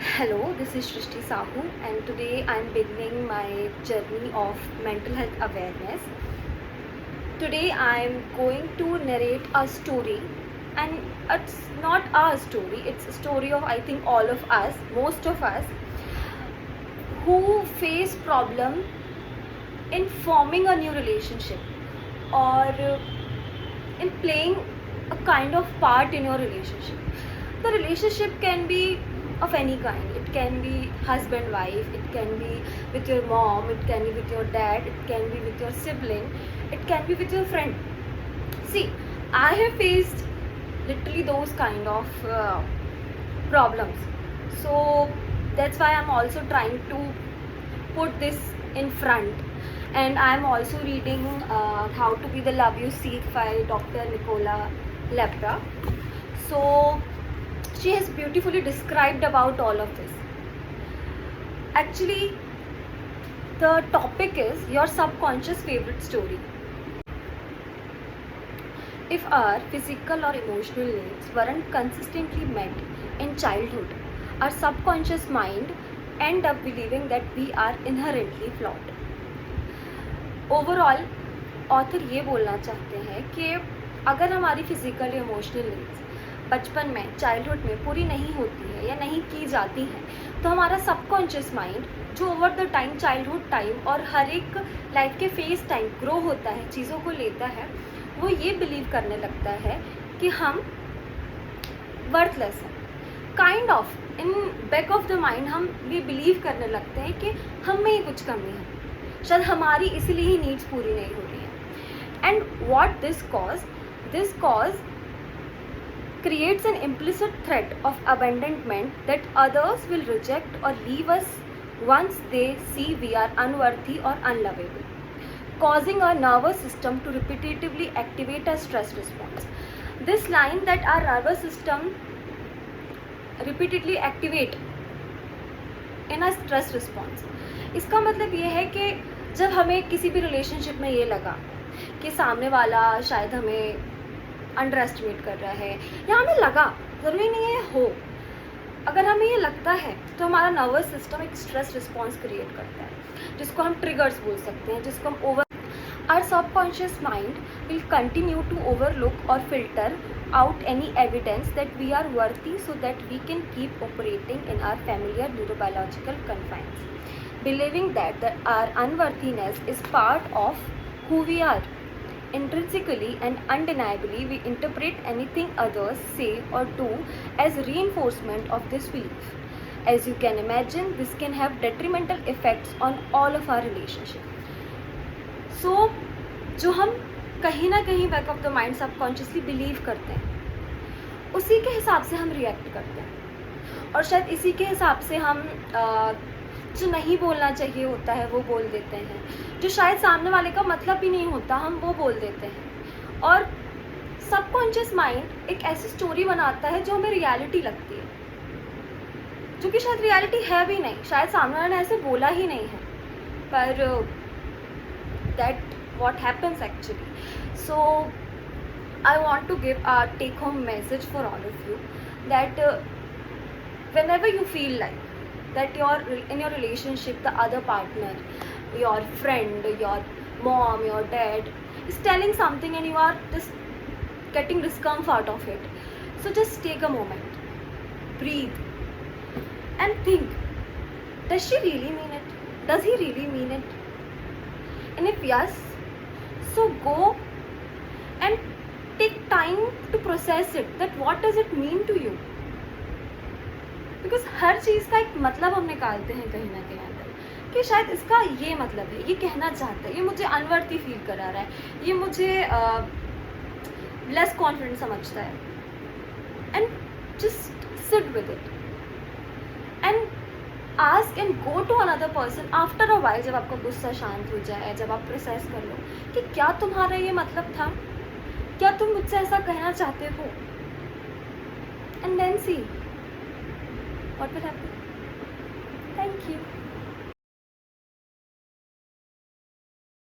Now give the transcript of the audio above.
Hello, this is Shrishti Sahu, and today I'm beginning my journey of mental health awareness. Today I'm going to narrate a story, and it's not our story, it's a story of I think all of us, most of us, who face problem in forming a new relationship or in playing a kind of part in your relationship. The relationship can be of any kind. It can be husband wife, it can be with your mom, it can be with your dad, it can be with your sibling, it can be with your friend. See, I have faced literally those kind of problems, so that's why I'm also trying to put this in front. And I'm also reading How to Be the Love You Seek by Dr. Nicola Lepra. So she has beautifully described about all of this. Actually, the topic is your subconscious favorite story. If our physical or emotional needs weren't consistently met in childhood, our subconscious mind end up believing that we are inherently flawed. Overall author ये बोलना चाहते हैं कि अगर हमारी physical या emotional needs बचपन में चाइल्डहुड में पूरी नहीं होती है या नहीं की जाती हैं, तो हमारा सबकॉन्शियस माइंड जो over the time childhood time और हर एक लाइफ के फेज टाइम ग्रो होता है, चीज़ों को लेता है, वो ये बिलीव करने लगता है कि हम वर्थलेस हैं. Kind of in back of the mind हम ये बिलीव करने लगते हैं कि हम में ही कुछ कमी है, शायद हमारी इसलिए ही नीड्स पूरी नहीं हो रही हैं. And what this cause creates an implicit threat of abandonment that others will reject or leave us once they see we are unworthy or unlovable, causing our nervous system to repetitively activate a stress response. This line that our nervous system repeatedly activate in a stress response, इसका मतलब ये है कि जब हमें किसी भी relationship में ये लगा कि सामने वाला शायद हमें अंडर एस्टिमेट कर रहा है, या हमें लगा, ज़रूरी नहीं है हो, अगर हमें ये लगता है तो हमारा नर्वस सिस्टम एक स्ट्रेस रिस्पॉन्स क्रिएट करता है, जिसको हम ट्रिगर्स बोल सकते हैं, जिसको हम over our subconscious mind will continue to overlook और filter out any evidence that we are worthy so that we can keep operating in our familiar neurobiological confines, believing that our unworthiness is part of who we are. Intrinsically and undeniably, we interpret anything others say or do as reinforcement of this belief. As you can imagine, this can have detrimental effects on all of our relationships. So, जो हम कहीं ना कहीं back of the mind subconsciously believe करते हैं, उसी के हिसाब से हम रिएक्ट करते हैं, और शायद इसी के हिसाब से हम जो नहीं बोलना चाहिए होता है वो बोल देते हैं, जो शायद सामने वाले का मतलब भी नहीं होता हम वो बोल देते हैं. और सबकॉन्शियस माइंड एक ऐसी स्टोरी बनाता है जो हमें रियलिटी लगती है, जो कि शायद रियलिटी है भी नहीं, शायद सामने वाले ने ऐसे बोला ही नहीं है, पर that what happens actually. So I want to give a take home message for all of you that whenever you feel like that you're in your relationship, the other partner, your friend, your mom, your dad is telling something and you are just getting discomfort of it, so just take a moment, breathe and think, does she really mean it? Does he really mean it? And if yes, so go and take time to process it, that what does it mean to you, because हर चीज़ का एक मतलब हम निकालते हैं कहीं ना कहीं अंदर कि शायद इसका ये मतलब है, ये कहना चाहता है, ये मुझे अनवर्थी फील करा रहा है, ये मुझे लेस कॉन्फिडेंट समझता है. And just sit with it and ask and go to another person after a while, जब आपका गुस्सा शांत हो जाए, जब आप प्रोसेस कर लो कि क्या तुम्हारा ये मतलब था, क्या तुम मुझसे ऐसा कहना चाहते हो, and then see what will happen. Thank you.